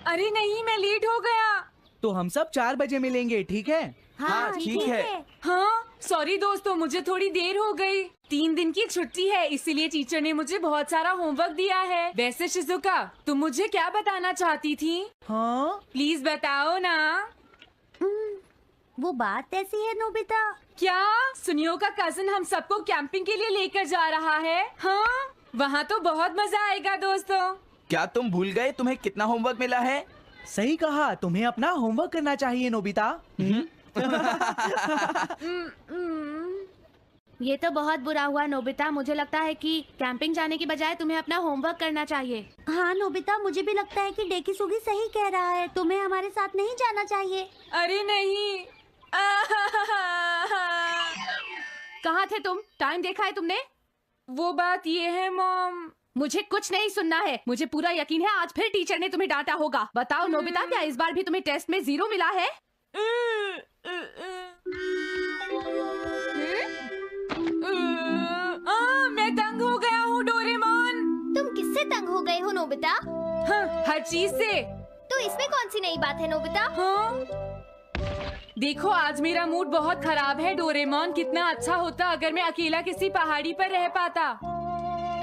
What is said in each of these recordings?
अरे नहीं, मैं लेट हो गया। तो हम सब 4 बजे मिलेंगे, ठीक है? हाँ ठीक है। हाँ सॉरी दोस्तों, मुझे थोड़ी देर हो गई। 3 दिन की छुट्टी है, इसीलिए टीचर ने मुझे बहुत सारा होमवर्क दिया है। वैसे शिजुका, तुम मुझे क्या बताना चाहती थी? हाँ, प्लीज बताओ ना। वो बात ऐसी है नोबिता। क्या सुनियो का कजिन हम सबको कैंपिंग के लिए लेकर जा रहा है? हाँ, वहाँ तो बहुत मजा आएगा दोस्तों। क्या तुम भूल गए तुम्हें कितना होमवर्क मिला है? सही कहा, तुम्हें अपना होमवर्क करना चाहिए नोबिता। ये तो बहुत बुरा हुआ नोबिता। मुझे लगता है कि कैंपिंग जाने की बजाय तुम्हें अपना होमवर्क करना चाहिए। हाँ नोबिता, मुझे भी लगता है कि डेकिसुगी सही कह रहा है। तुम्हें हमारे साथ नहीं जाना चाहिए। अरे नहीं। कहाँ थे तुम? टाइम देखा है तुमने? वो बात ये है मॉम। मुझे कुछ नहीं सुनना है। मुझे पूरा यकीन है आज फिर टीचर ने तुम्हें डांटा होगा। बताओ नोबिता, क्या इस बार भी तुम्हें टेस्ट में 0 मिला है? मैं तंग हो गया हूँ डोरेमोन। तुम किससे तंग हो गए हो नोबिता? हाँ, हर चीज से। तो इसमें कौन सी नई बात है नोबिता? हाँ देखो, आज मेरा मूड बहुत खराब है डोरेमोन। कितना अच्छा होता अगर मैं अकेला किसी पहाड़ी पर रह पाता।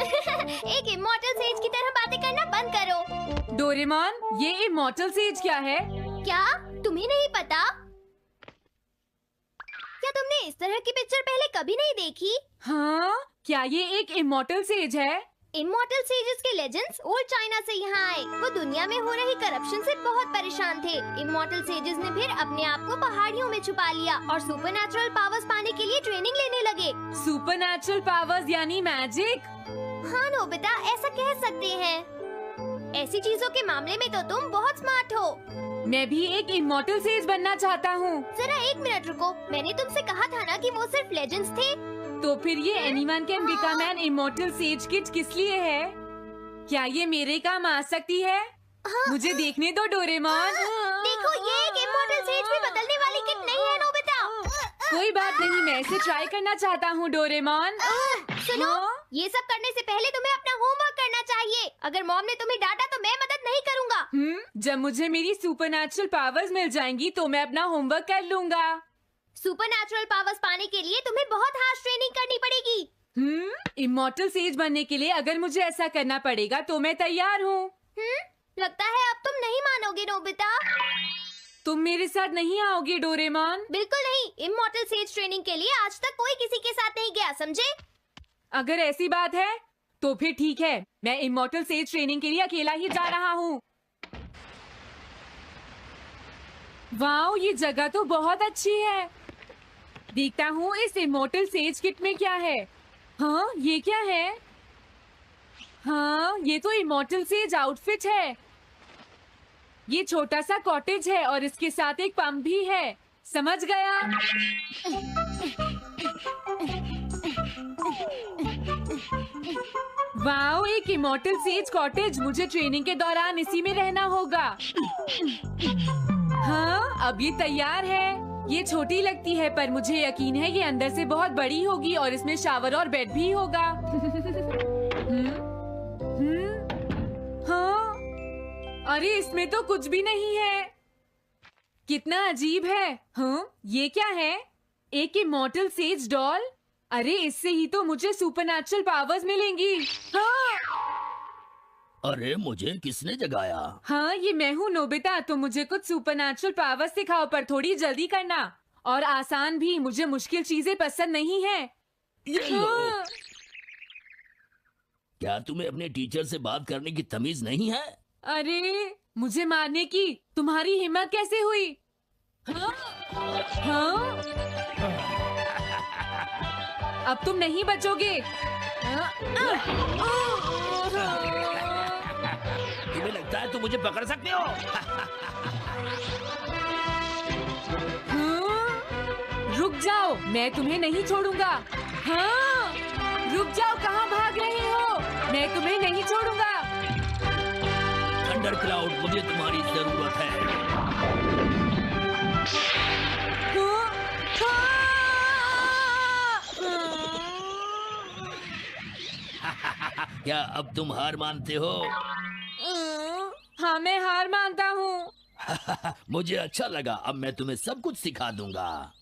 एक इमॉर्टल सेज की तरह बातें करना बंद करो। डोरेमोन, ये इमॉर्टल सेज क्या है? क्या तुम्हें नहीं पता? क्या तुमने इस तरह की पिक्चर पहले कभी नहीं देखी? हाँ, क्या ये एक इमॉर्टल सेज है? इमॉर्टल सेजेस के लेजेंड्स ओल्ड चाइना से यहाँ आए। वो दुनिया में हो रही करप्शन से बहुत परेशान थे। इमॉर्टल सेजेस ने फिर अपने आप को पहाड़ियों में छुपा लिया और सुपरनैचुरल पावर्स पाने के लिए ट्रेनिंग लेने लगे। सुपरनैचुरल पावर्स यानी मैजिक? हाँ नोबिता, ऐसा कह सकते हैं। ऐसी चीजों के मामले में तो तुम बहुत स्मार्ट हो। मैं भी एक इमॉर्टल सेज बनना चाहता हूँ। जरा एक मिनट रुको, मैंने तुमसे कहा था ना कि वो सिर्फ लेजेंड्स थे। तो फिर ये anyone can become an immortal says kit किस लिए है? क्या ये मेरे काम आ सकती है? मुझे देखने दो डोरेमोन। देखो, ये एक इमॉर्टल सेज भी बदलने वाली किट नहीं है नोबिता। कोई बात नहीं, मैं इसे ट्राई करना चाहता हूँ डोरेमोन। सुनो, हाँ? ये सब करने से पहले तुम्हें अपना होमवर्क करना चाहिए। अगर मॉम ने तुम्हें डांटा तो मैं मदद नहीं करूँगा। जब मुझे मेरी सुपरनैचुरल पावर्स मिल जाएंगी तो मैं अपना होमवर्क कर लूँगा। सुपरनैचुरल पावर्स पाने के लिए तुम्हें बहुत हार्श ट्रेनिंग करनी पड़ेगी। इमॉर्टल सेज बनने के लिए अगर मुझे ऐसा करना पड़ेगा तो मैं तैयार हूँ। लगता है अब तुम नहीं मानोगे नोबिता। तुम मेरे साथ नहीं आओगे डोरेमोन? बिल्कुल नहीं। इमॉर्टल सेज ट्रेनिंग के लिए आज तक कोई किसी के साथ नहीं गया, समझे? अगर ऐसी बात है तो फिर ठीक है, मैं इमॉर्टल सेज ट्रेनिंग के लिए अकेला ही जा रहा हूँ। वाओ, ये जगह तो बहुत अच्छी है। देखता हूँ इस इमॉर्टल सेज किट में क्या है। हाँ, ये क्या है? हाँ, ये तो इमॉर्टल सेज आउटफिट है। ये छोटा सा कॉटेज है और इसके साथ एक पंप भी है। समझ गया। वाओ, एक इमॉर्टल सेज कॉटेज। मुझे ट्रेनिंग के दौरान इसी में रहना होगा। हाँ, अब ये तैयार है। ये छोटी लगती है पर मुझे यकीन है ये अंदर से बहुत बड़ी होगी और इसमें शावर और बेड भी होगा। हाँ, अरे इसमें तो कुछ भी नहीं है। कितना अजीब है। हाँ, ये क्या है? एक इमॉर्टल सेज डॉल। अरे इससे ही तो मुझे सुपरनैचुरल पावर्स मिलेंगी। हाँ, अरे मुझे किसने जगाया? हाँ, ये मैं हूँ नोबिता। तो मुझे कुछ सुपरनैचुरल पावर्स सिखाओ, पर थोड़ी जल्दी करना और आसान भी। मुझे मुश्किल चीजें पसंद नहीं है। ये लो। हाँ। क्या तुम्हें अपने टीचर से बात करने की तमीज नहीं है? अरे मुझे मारने की तुम्हारी हिम्मत कैसे हुई? हाँ? हाँ? अब तुम नहीं बचोगे। तुम्हें लगता है तुम मुझे पकड़ सकते हो? रुक जाओ, मैं तुम्हें नहीं छोड़ूंगा। हाँ, रुक जाओ, कहाँ भाग रहे हो? मैं तुम्हें नहीं छोड़ूंगा। थंडर क्लाउड, मुझे तुम्हारी जरूरत है। क्या अब तुम हार मानते हो? हाँ, मैं हार मानता हूँ। मुझे अच्छा लगा, अब मैं तुम्हें सब कुछ सिखा दूंगा।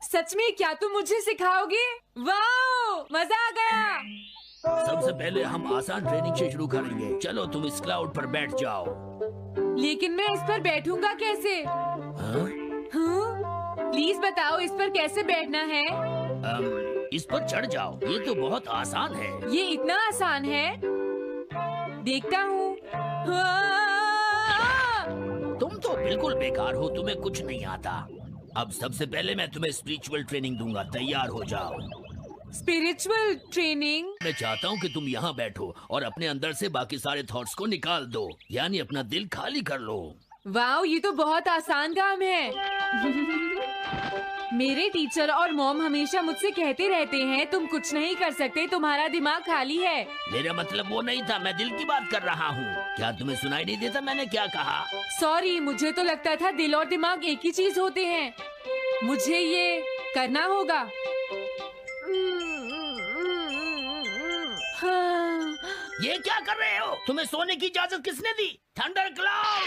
सच में? क्या तुम मुझे सिखाओगे? वाह, मजा आ गया। सबसे पहले हम आसान ट्रेनिंग से शुरू करेंगे। चलो तुम इस क्लाउड पर बैठ जाओ। लेकिन मैं इस पर बैठूंगा कैसे? हाँ? प्लीज बताओ इस पर कैसे बैठना है? इस पर चढ़ जाओ, ये तो बहुत आसान है। ये इतना आसान है? देखता हूँ। तुम तो बिल्कुल बेकार हो, तुम्हें कुछ नहीं आता। अब सबसे पहले मैं तुम्हें स्पिरिचुअल ट्रेनिंग दूंगा, तैयार हो जाओ। Spiritual training? मैं चाहता हूँ कि तुम यहाँ बैठो और अपने अंदर से बाकी सारे थॉट्स को निकाल दो, यानी अपना दिल खाली कर लो। वाह, ये तो बहुत आसान काम है। मेरे टीचर और मॉम हमेशा मुझसे कहते रहते हैं तुम कुछ नहीं कर सकते, तुम्हारा दिमाग खाली है। मेरा मतलब वो नहीं था, मैं दिल की बात कर रहा हूँ। क्या तुम्हें सुनाई नहीं देता मैंने क्या कहा? सॉरी, मुझे तो लगता था दिल और दिमाग एक ही चीज होते हैं। मुझे ये करना होगा। हाँ। ये क्या कर रहे हो? तुम्हें सोने की इजाजत किसने दी? Thunder cloud!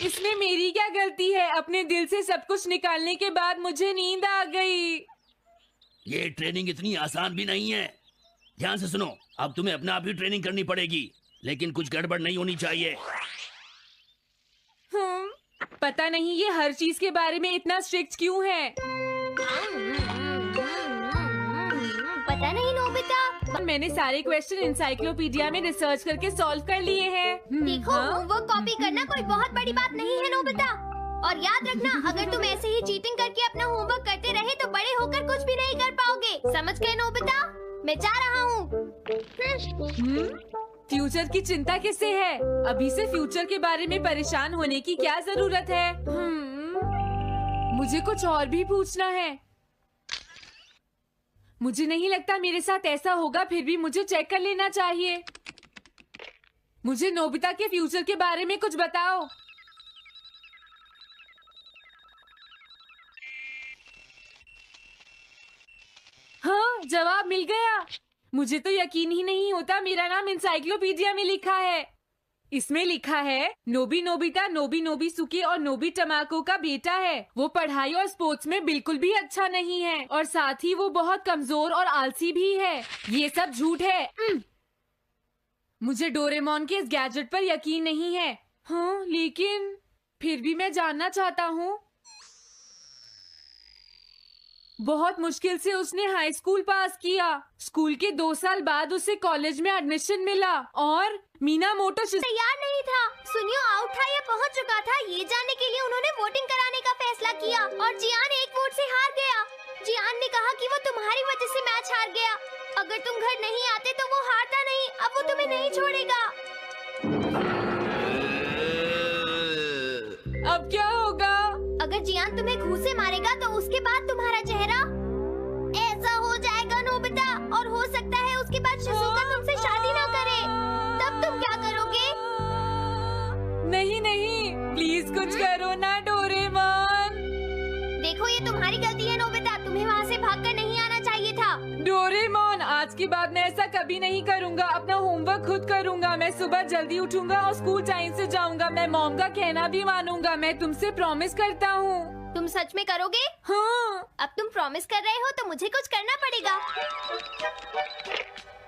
इसमें मेरी क्या गलती है? अपने दिल से सब कुछ निकालने के बाद मुझे नींद आ गई। ये ट्रेनिंग इतनी आसान भी नहीं है। ध्यान से सुनो, अब तुम्हें अपने आप ही ट्रेनिंग करनी पड़ेगी, लेकिन कुछ गड़बड़ नहीं होनी चाहिए। पता नहीं ये हर चीज के बारे में इतना स्ट्रिक्ट क्यों है। पता नहीं नोबिता। मैंने सारे क्वेश्चन इंसाइक्लोपीडिया में रिसर्च करके सॉल्व कर लिए हैं। देखो, होमवर्क कॉपी करना कोई बहुत बड़ी बात नहीं है नोबिता। और याद रखना, अगर तुम ऐसे ही चीटिंग करके अपना होमवर्क करते रहे तो बड़े होकर कुछ भी नहीं कर पाओगे। समझ गए नोबिता? मैं जा रहा हूँ। फ्यूचर की चिंता किससे है? अभी से फ्यूचर के बारे में परेशान होने की क्या जरूरत है? मुझे कुछ और भी पूछना है। मुझे नहीं लगता मेरे साथ ऐसा होगा, फिर भी मुझे चेक कर लेना चाहिए। मुझे नोबिता के फ्यूचर के बारे में कुछ बताओ। हाँ, जवाब मिल गया। मुझे तो यकीन ही नहीं होता मेरा नाम इंसाइक्लोपीडिया में लिखा है। इसमें लिखा है नोबी नोबिता नोबी नोबिसुके और नोबी टमाको का बेटा है। वो पढ़ाई और स्पोर्ट्स में बिल्कुल भी अच्छा नहीं है और साथ ही वो बहुत कमजोर और आलसी भी है। ये सब झूठ है। मुझे डोरेमोन के इस गैजेट पर यकीन नहीं है। हाँ, लेकिन फिर भी मैं जानना चाहता हूँ। बहुत मुश्किल से उसने हाई स्कूल पास किया। स्कूल के 2 साल बाद उसे कॉलेज में एडमिशन मिला और मीनामोटो तैयार नहीं था। सुनियो आउट था या पहुंच चुका था, ये जानने के लिए उन्होंने वोटिंग कराने का फैसला किया और जियान एक वोट से हार गया। जियान ने कहा कि वो तुम्हारी वजह से मैच हार गया। अगर तुम घर नहीं आते तो वो हारता नहीं। अब वो तुम्हें नहीं छोड़ेगा। अब क्या होगा? अगर जियान तुम्हें घूंसे मारेगा तो उसके बाद तुम्हारा चेहरा ऐसा हो जाएगा नोबिता, और हो सकता है उसके बाद शिज़ुका तुमसे शादी ना करे। तब तुम क्या करोगे? नहीं नहीं, प्लीज कुछ करो ना डोरेमोन। देखो, ये तुम्हारी गलती है नोबिता। तुम्हें वहाँ से भागकर नहीं आना चाहिए था। डोरेमोन, आज के बाद मैं ऐसा कभी नहीं करूँगा। अपना होमवर्क खुद करूँगा। मैं सुबह जल्दी उठूंगा और स्कूल टाइम से जाऊँगा। मैं मॉम का कहना भी मानूंगा। मैं तुमसे प्रॉमिस करता हूँ। तुम सच में करोगे? हाँ। अब तुम प्रॉमिस कर रहे हो तो मुझे कुछ करना पड़ेगा।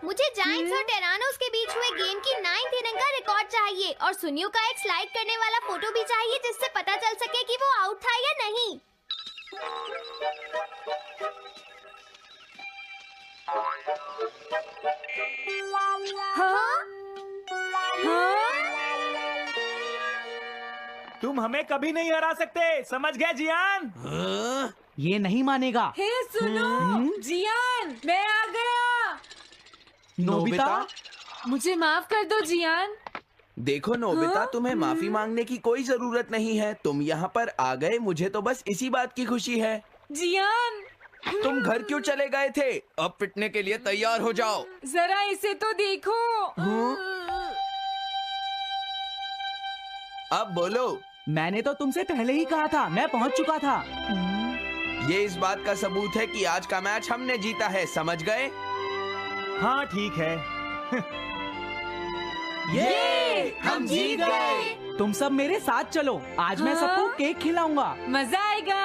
मुझे जायंट्स और टेरानोस के बीच हुए गेम की 9th इनिंग का रिकॉर्ड चाहिए और सुनियो का एक स्लाइड करने वाला फोटो भी चाहिए, जिससे पता चल सके कि वो आउट था या नहीं। हाँ? हाँ? तुम हमें कभी नहीं हरा सकते, समझ गए जियान? हाँ? ये नहीं मानेगा। हे सुनो, जियान, मैं आ गया। नोबिता? मुझे माफ कर दो जियान। देखो नोबिता, हाँ? तुम्हें माफी मांगने की कोई जरूरत नहीं है। तुम यहाँ पर आ गए, मुझे तो बस इसी बात की खुशी है। जियान, तुम घर क्यों चले गए थे? अब पिटने के लिए तैयार हो जाओ। जरा इसे तो देखो। अब बोलो। मैंने तो तुमसे पहले ही कहा था, मैं पहुंच चुका था। ये इस बात का सबूत है कि आज का मैच हमने जीता है, समझ गए? हाँ ठीक है। ये हम जीत गए। तुम सब मेरे साथ चलो, आज मैं सबको केक खिलाऊंगा। मजा आएगा।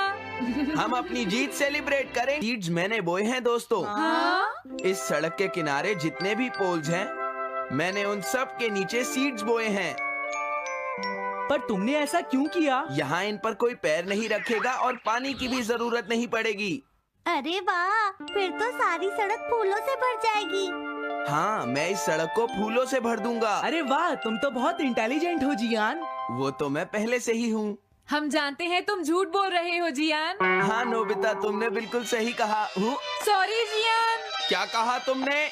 हम अपनी जीत सेलिब्रेट करें। सीड्स मैंने बोए हैं दोस्तों। हाँ? इस सड़क के किनारे जितने भी पोल्स हैं, मैंने उन सब के नीचे सीड्स बोए हैं। पर तुमने ऐसा क्यों किया? यहाँ इन पर कोई पैर नहीं रखेगा और पानी की भी जरूरत नहीं पड़ेगी। अरे वाह, फिर तो सारी सड़क फूलों से भर जाएगी। हाँ, मैं इस सड़क को फूलों से भर दूंगा। अरे वाह, तुम तो बहुत इंटेलिजेंट हो जियान। वो तो मैं पहले से ही हूँ। हम जानते हैं तुम झूठ बोल रहे हो जियान। हाँ नोबिता, तुमने बिल्कुल सही कहा। Sorry Gian. क्या कहा तुमने?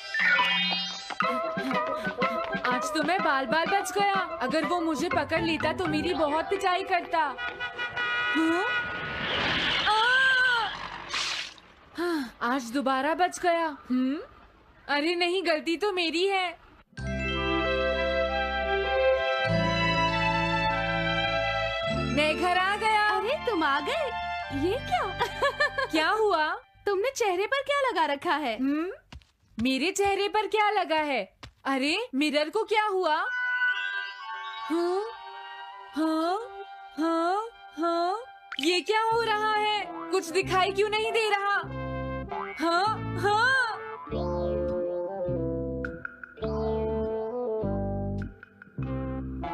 आज तो मैं बाल बाल बच गया। अगर वो मुझे पकड़ लेता तो मेरी बहुत पिटाई करता। हाँ? हाँ, आज दोबारा बच गया। अरे नहीं, गलती तो मेरी है। मैं घर आ गया। अरे तुम आ गए, ये क्या? क्या हुआ? तुमने चेहरे पर क्या लगा रखा है? मेरे चेहरे पर क्या लगा है? अरे मिरर को क्या हुआ? हाँ, हाँ, हाँ, हाँ, ये क्या हो रहा है? कुछ दिखाई क्यों नहीं दे रहा? हाँ, हाँ।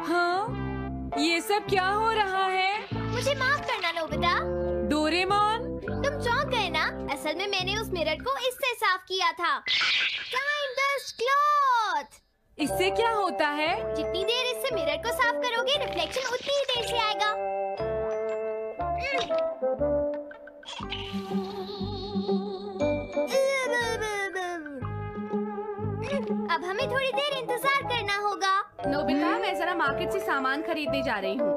हाँ, ये सब क्या हो रहा है? मुझे माफ करना नोबिता। डोरेमोन, तुम चौंक गए ना? असल में मैंने उस मिरर को इससे साफ किया था। Time dust cloth. इससे क्या होता है? जितनी देर इससे मिरर को साफ करोगे, रिफ्लेक्शन उतनी ही देर से आएगा। अब हमें थोड़ी देर इंतजार करना होगा। नोबिता, मैं जरा मार्केट से सामान खरीदने जा रही हूँ।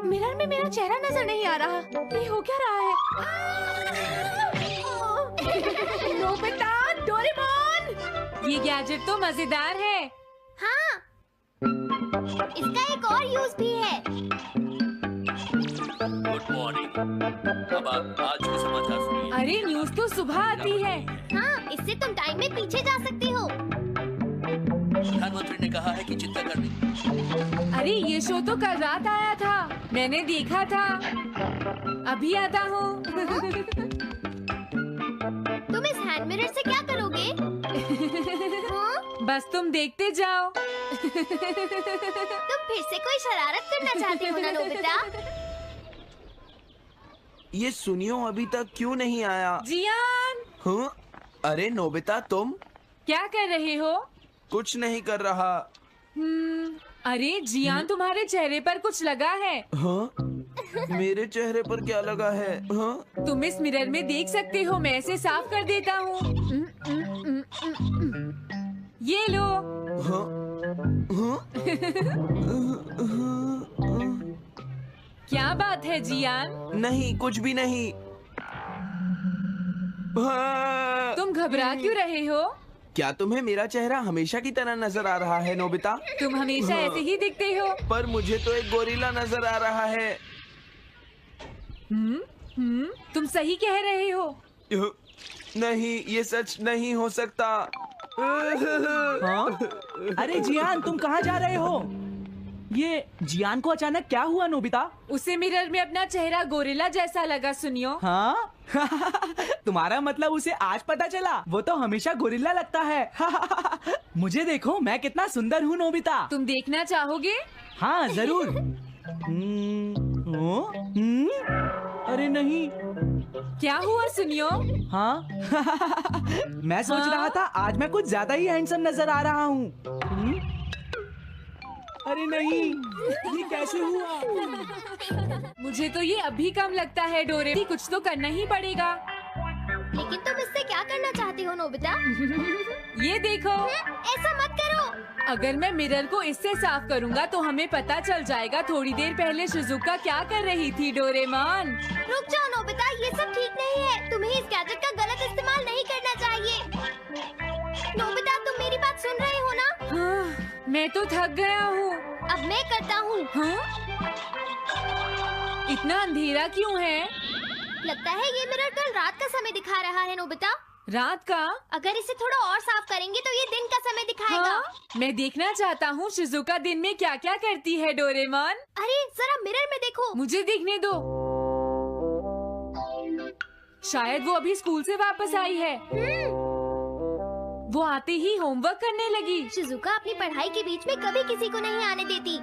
मिरर में मेरा चेहरा नजर नहीं आ रहा। ये हो क्या रहा है? Nobita, Doraemon! ये गैजेट तो मजेदार है। हाँ, इसका एक और यूज भी है। Good morning. अब आप आज के समाचार सुनिए। अरे न्यूज तो सुबह आती है। हाँ, इससे तुम टाइम में पीछे जा सकती हो। प्रधानमंत्री ने कहा है कि चिंता करनी। अरे ये शो तो कल रात आया था, मैंने देखा था। अभी आता हूँ। तुम इस हैंड मिरर से क्या करोगे? हाँ? बस तुम देखते जाओ। तुम फिर से कोई शरारत करना चाहती हो ना नोबिता? ये सुनियो अभी तक क्यों नहीं आया? जियान, हाँ? अरे नोबिता, तुम क्या कर रहे हो? कुछ नहीं कर रहा। अरे जियान, तुम्हारे चेहरे पर कुछ लगा है। हाँ? मेरे चेहरे पर क्या लगा है? हाँ? तुम इस मिरर में देख सकते हो, मैं इसे साफ कर देता हूँ। ये लो। हाँ? हाँ? क्या बात है जियान? नहीं, कुछ भी नहीं। हाँ। तुम घबरा क्यों रहे हो? क्या तुम्हें मेरा चेहरा हमेशा की तरह नजर आ रहा है नोबिता? तुम हमेशा ऐसे ही दिखते हो। पर मुझे तो एक गोरिल्ला नजर आ रहा है। तुम सही कह रहे हो। नहीं, ये सच नहीं हो सकता। हाँ? अरे जियान, तुम कहाँ जा रहे हो? ये जियान को अचानक क्या हुआ नोबिता? उसे मिरर में अपना चेहरा गोरिल्ला जैसा लगा। सुनियो। हाँ? तुम्हारा मतलब उसे आज पता चला? वो तो हमेशा गोरिल्ला लगता है। मुझे देखो, मैं कितना सुंदर हूँ नोबिता। तुम देखना चाहोगे? हाँ जरूर। अरे नहीं। क्या हुआ सुनियो? हाँ? मैं सोच रहा था आज मैं कुछ ज्यादा ही हैंडसम नजर आ रहा हूँ। अरे नहीं, ये कैसे हुआ? मुझे तो ये अभी कम लगता है डोरे। कुछ तो करना ही पड़ेगा। लेकिन तुम इससे क्या करना चाहती हो नोबिता? ये देखो। ऐसा मत करो। अगर मैं मिरर को इससे साफ करूंगा तो हमें पता चल जाएगा थोड़ी देर पहले शिजुका क्या कर रही थी। डोरेमोन, रुक जाओ नोबिता, ये सब ठीक नहीं है। तुम्हें इस गैजेट का गलत इस्तेमाल नहीं करना चाहिए। नोबिता, तुम मेरी बात सुन रहे हो ना? हाँ, मैं तो थक गया हूँ। अब मैं करता हूँ। हाँ? इतना अंधेरा क्यों है? लगता है ये मिरर कल रात का समय दिखा रहा है नोबिता। रात का? अगर इसे थोड़ा और साफ करेंगे तो ये दिन का समय दिखाएगा। हाँ? मैं देखना चाहता हूँ शिजुका दिन में क्या क्या करती है डोरेमोन। अरे जरा मिरर में देखो। मुझे देखने दो। शायद वो अभी स्कूल से वापस आई है। वो आते ही होमवर्क करने लगी। शिजुका अपनी पढ़ाई के बीच में कभी किसी को नहीं आने देती।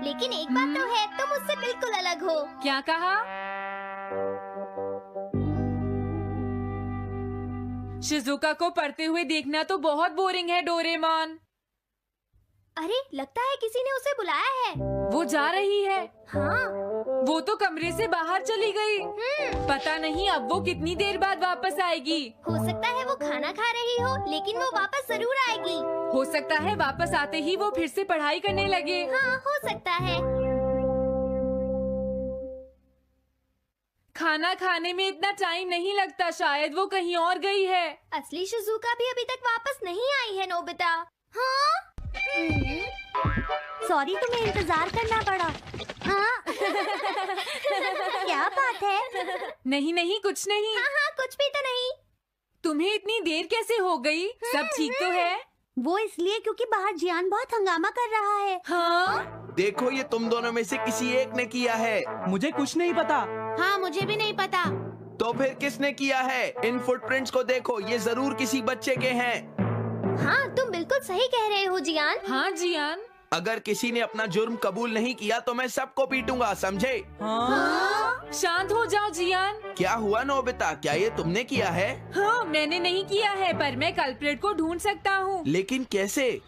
लेकिन एक बात तो है, तुम उससे बिल्कुल अलग हो। क्या कहा? शिजुका को पढ़ते हुए देखना तो बहुत बोरिंग है डोरेमोन। अरे लगता है किसी ने उसे बुलाया है। वो जा रही है। हाँ। वो तो कमरे से बाहर चली गई। पता नहीं अब वो कितनी देर बाद वापस आएगी। हो सकता है वो खाना खा रही हो, लेकिन वो वापस जरूर आएगी। हो सकता है वापस आते ही वो फिर से पढ़ाई करने लगे। हाँ हो सकता है। खाना खाने में इतना टाइम नहीं लगता, शायद वो कहीं और गई है। असली शिजुका भी अभी तक वापस नहीं आई है नोबिता। हाँ? सॉरी तुम्हें इंतजार करना पड़ा। हाँ? क्या बात है? नहीं नहीं कुछ नहीं। हाँ हाँ कुछ भी तो नहीं। तुम्हें इतनी देर कैसे हो गई? सब ठीक तो है? वो इसलिए क्योंकि बाहर जियान बहुत हंगामा कर रहा है। हाँ? देखो ये तुम दोनों में से किसी एक ने किया है। मुझे कुछ नहीं पता। हाँ मुझे भी नहीं पता। तो फिर किसने किया है? इन फुटप्रिंट्स को देखो, ये जरूर किसी बच्चे के हैं। हाँ तुम बिल्कुल सही कह रहे हो जियान। हाँ जियान। अगर किसी ने अपना जुर्म कबूल नहीं किया तो मैं सबको पीटूंगा, समझे? हाँ? शांत हो जाओ जियान। क्या हुआ नोबिता, क्या ये तुमने किया है? हाँ मैंने नहीं किया है, पर मैं कल्प्रेट को ढूंढ सकता हूँ। लेकिन कैसे?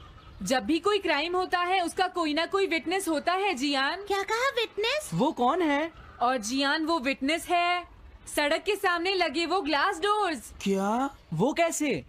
जब भी कोई क्राइम होता है उसका कोई ना कोई विटनेस होता है जियान। क्या कहा विटनेस? वो कौन है? और जियान वो विटनेस है। सड़क के सामने लगे वो ग्लास डोर्स। क्या? वो कैसे?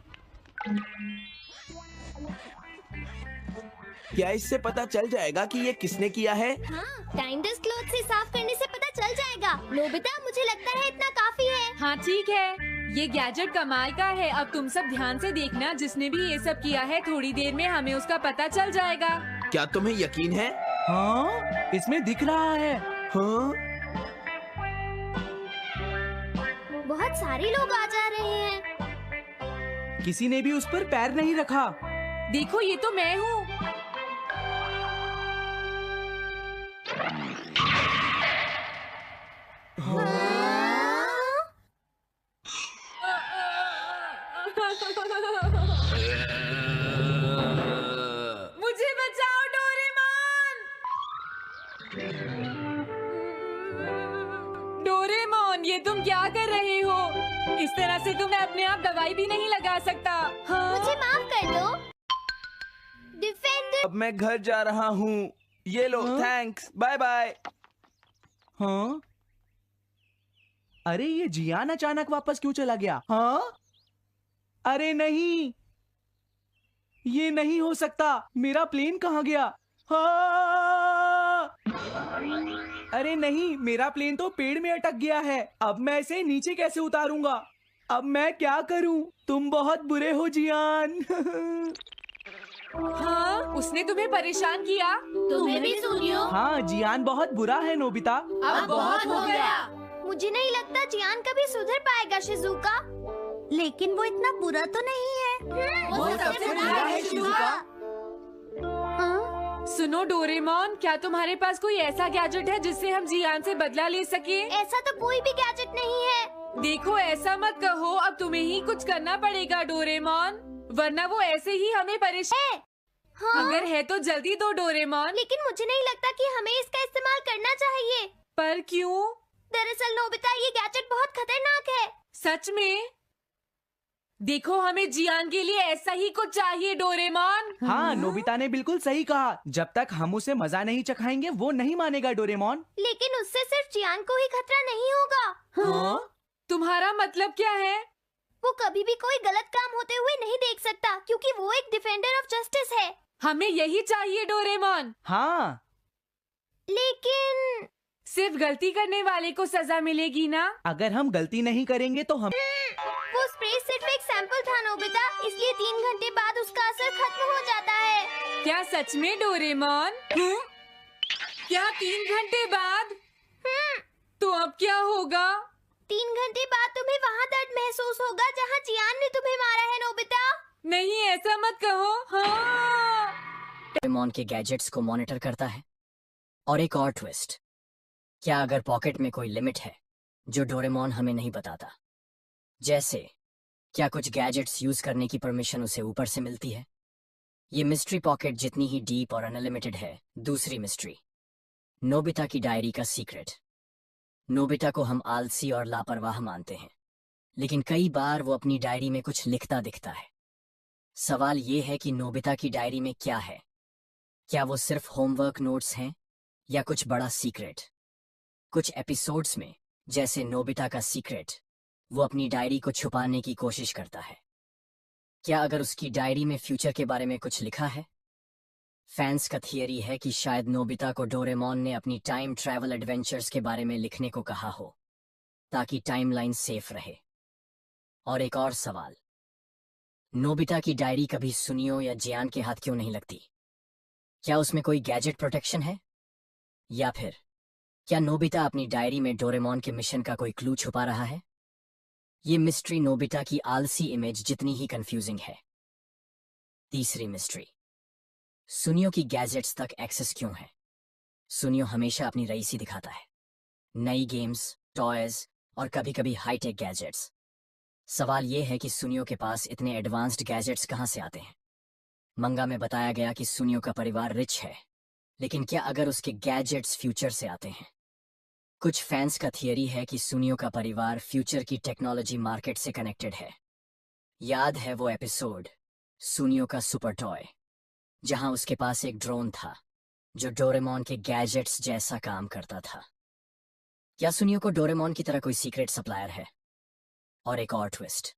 क्या इससे पता चल जाएगा कि ये किसने किया है? हाँ टाइम डेस्क क्लॉथ से साफ करने से पता चल जाएगा। नोबिता मुझे लगता है इतना काफी है। हाँ ठीक है, ये गैजेट कमाल का है। अब तुम सब ध्यान से देखना, जिसने भी ये सब किया है थोड़ी देर में हमें उसका पता चल जाएगा। क्या तुम्हें यकीन है? हाँ इसमें दिख रहा है। हाँ? बहुत सारे लोग आ जा रहे हैं। किसी ने भी उस पर पैर नहीं रखा। देखो ये तो मैं हूँ। मुझे बचाओ डोरेमोन। डोरेमोन ये तुम क्या कर रहे हो? इस तरह से तो मैं अपने आप दवाई भी नहीं लगा सकता। हाँ? मुझे माफ कर दो। डिफेंडर। अब मैं घर जा रहा हूँ। ये लो, हाँ? Thanks, bye bye. हाँ? अरे ये जियान अचानक वापस क्यों चला गया? हाँ? अरे नहीं, ये नहीं हो सकता। मेरा प्लेन कहाँ गया? हाँ! अरे नहीं, मेरा प्लेन तो पेड़ में अटक गया है। अब मैं इसे नीचे कैसे उतारूंगा? अब मैं क्या करूं? तुम बहुत बुरे हो जियान। हाँ? उसने तुम्हें परेशान किया? तुम्हें भी सुनियो। हाँ जियान बहुत बुरा है नोबिता। अब बहुत हो गया। मुझे नहीं लगता जियान कभी सुधर पाएगा शिजुका। लेकिन वो इतना बुरा तो नहीं है। वो सबसे बुरा है शिजुका। हाँ? सुनो डोरेमोन, क्या तुम्हारे पास कोई ऐसा गैजेट है जिससे हम जियान से बदला ले सके? ऐसा तो कोई भी गैजेट नहीं है। देखो ऐसा मत कहो, अब तुम्हें ही कुछ करना पड़ेगा डोरेमोन, वरना वो ऐसे ही हमें परेशान। हाँ? अगर है तो जल्दी दो डोरेमोन। लेकिन मुझे नहीं लगता कि हमें इसका इस्तेमाल करना चाहिए। पर क्यों? दरअसल नोबिता ये गैजेट बहुत खतरनाक है। सच में? देखो हमें जियान के लिए ऐसा ही कुछ चाहिए डोरेमोन। हाँ नोबिता ने बिल्कुल सही कहा। जब तक हम उसे मजा नहीं चखाएंगे वो नहीं मानेगा डोरेमोन। लेकिन उससे सिर्फ जियान को ही खतरा नहीं होगा। हाँ? तुम्हारा मतलब क्या है? वो कभी भी कोई गलत काम होते हुए नहीं देख सकता, क्योंकि वो एक डिफेंडर ऑफ जस्टिस है। हमें यही चाहिए डोरेमोन। हाँ लेकिन सिर्फ गलती करने वाले को सजा मिलेगी ना? अगर हम गलती नहीं करेंगे तो हम वो स्प्रे सिर्फ एक सैंपल था नोबिता, इसलिए 3 घंटे बाद उसका असर खत्म हो जाता है। क्या सच में डोरेमोन? क्या 3 घंटे बाद? तो अब क्या होगा? 3 घंटे बाद तुम्हें वहाँ दर्द महसूस होगा जहाँ जियान ने तुम्हें मारा है नोबिता। नहीं, ऐसा मत कहो। हाँ। डोरेमोन के गैजेट्स को मॉनिटर करता है। और एक और ट्विस्ट, क्या अगर पॉकेट में कोई लिमिट है जो डोरेमोन हमें नहीं बताता? जैसे क्या कुछ गैजेट्स यूज करने की परमिशन उसे ऊपर से मिलती है? ये मिस्ट्री पॉकेट जितनी ही डीप और अनलिमिटेड है। दूसरी मिस्ट्री, नोबिता की डायरी का सीक्रेट। नोबिता को हम आलसी और लापरवाह मानते हैं, लेकिन कई बार वो अपनी डायरी में कुछ लिखता दिखता है। सवाल ये है कि नोबिता की डायरी में क्या है? क्या वो सिर्फ होमवर्क नोट्स हैं या कुछ बड़ा सीक्रेट? कुछ एपिसोड्स में, जैसे नोबिता का सीक्रेट, वो अपनी डायरी को छुपाने की कोशिश करता है। क्या अगर उसकी डायरी में फ्यूचर के बारे में कुछ लिखा है? फैंस का थियरी है कि शायद नोबिता को डोरेमोन ने अपनी टाइम ट्रैवल एडवेंचर्स के बारे में लिखने को कहा हो, ताकि टाइमलाइन सेफ रहे। और एक और सवाल, नोबिता की डायरी कभी सुनियो या जियान के हाथ क्यों नहीं लगती? क्या उसमें कोई गैजेट प्रोटेक्शन है? या फिर क्या नोबिता अपनी डायरी में डोरेमोन के मिशन का कोई क्लू छुपा रहा है? ये मिस्ट्री नोबिता की आलसी इमेज जितनी ही कंफ्यूजिंग है। तीसरी मिस्ट्री, सुनियो की गैजेट्स तक एक्सेस क्यों है? सुनियो हमेशा अपनी रईसी दिखाता है, नई गेम्स, टॉयज और कभी कभी हाईटेक गैजेट्स। सवाल यह है कि सुनियो के पास इतने एडवांस्ड गैजेट्स कहां से आते हैं? मंगा में बताया गया कि सुनियो का परिवार रिच है, लेकिन क्या अगर उसके गैजेट्स फ्यूचर से आते हैं? कुछ फैंस का थियरी है कि सुनियो का परिवार फ्यूचर की टेक्नोलॉजी मार्केट से कनेक्टेड है। याद है वो एपिसोड, सुनियो का सुपर टॉय, जहां उसके पास एक ड्रोन था जो डोरेमोन के गैजेट्स जैसा काम करता था? क्या सुनियो को डोरेमोन की तरह कोई सीक्रेट सप्लायर है? और एक और ट्विस्ट,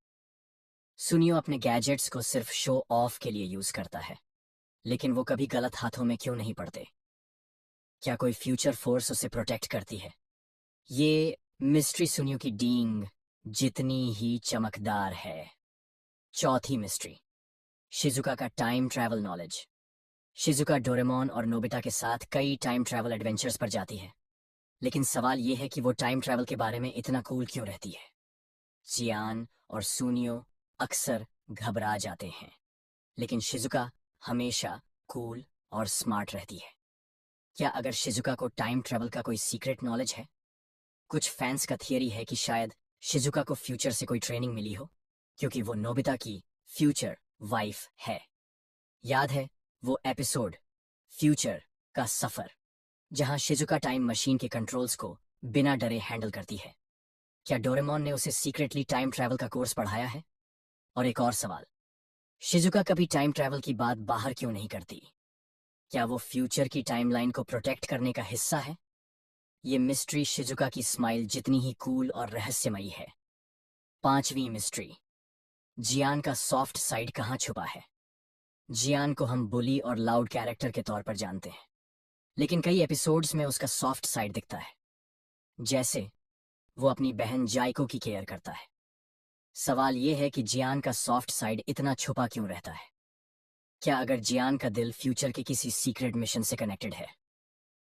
सुनियो अपने गैजेट्स को सिर्फ शो ऑफ के लिए यूज करता है, लेकिन वो कभी गलत हाथों में क्यों नहीं पड़ते? क्या कोई फ्यूचर फोर्स उसे प्रोटेक्ट करती है? ये मिस्ट्री सुनियो की डींग जितनी ही चमकदार है। चौथी मिस्ट्री, शिजुका का time travel knowledge. Shizuka Doraemon और नोबिता के साथ कई टाइम ट्रैवल एडवेंचर्स पर जाती है, लेकिन सवाल यह है कि वो टाइम ट्रैवल के बारे में इतना कूल क्यों रहती है? जियान और सुनियो अक्सर घबरा जाते हैं, लेकिन शिजुका हमेशा कूल और स्मार्ट रहती है। क्या अगर शिजुका को टाइम ट्रैवल का कोई सीक्रेट नॉलेज है? कुछ फैंस का थियरी है कि शायद शिजुका को फ्यूचर से कोई ट्रेनिंग मिली हो, क्योंकि वो नोबिता की फ्यूचर वाइफ है। याद है वो एपिसोड, फ्यूचर का सफर, जहां शिजुका टाइम मशीन के कंट्रोल्स को बिना डरे हैंडल करती है? क्या डोरेमोन ने उसे सीक्रेटली टाइम ट्रैवल का कोर्स पढ़ाया है? और एक और सवाल, शिजुका कभी टाइम ट्रैवल की बात बाहर क्यों नहीं करती? क्या वो फ्यूचर की टाइमलाइन को प्रोटेक्ट करने का हिस्सा है? ये मिस्ट्री शिजुका की स्माइल जितनी ही कूल और रहस्यमयी है। पांचवी मिस्ट्री, जियान का सॉफ्ट साइड कहां छुपा है? जियान को हम बुली और लाउड कैरेक्टर के तौर पर जानते हैं, लेकिन कई एपिसोड्स में उसका सॉफ्ट साइड दिखता है, जैसे वो अपनी बहन जाइको की केयर करता है। सवाल यह है कि जियान का सॉफ्ट साइड इतना छुपा क्यों रहता है? क्या अगर जियान का दिल फ्यूचर के किसी सीक्रेट मिशन से कनेक्टेड है?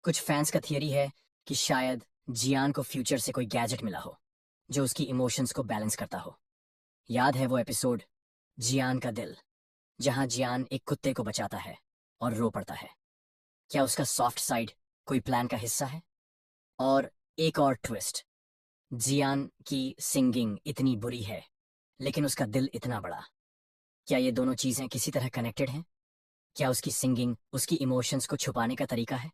कुछ फैंस का थियरी है कि शायद जियान को फ्यूचर से कोई गैजेट मिला हो जो उसकी इमोशंस को बैलेंस करता हो। याद है वो एपिसोड, जियान का दिल, जहां जियान एक कुत्ते को बचाता है और रो पड़ता है? क्या उसका सॉफ्ट साइड कोई प्लान का हिस्सा है? और एक और ट्विस्ट, जियान की सिंगिंग इतनी बुरी है, लेकिन उसका दिल इतना बड़ा। क्या ये दोनों चीजें किसी तरह कनेक्टेड हैं? क्या उसकी सिंगिंग उसकी इमोशंस को छुपाने का तरीका है?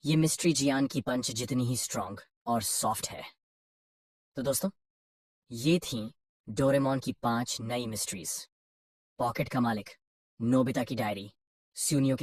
ये मिस्ट्री जियान की पंच जितनी ही स्ट्रांग और सॉफ्ट है। तो दोस्तों, ये थी डोरेमोन की 5 नई मिस्ट्रीज। पॉकेट का मालिक, नोबिता की डायरी, सुनियो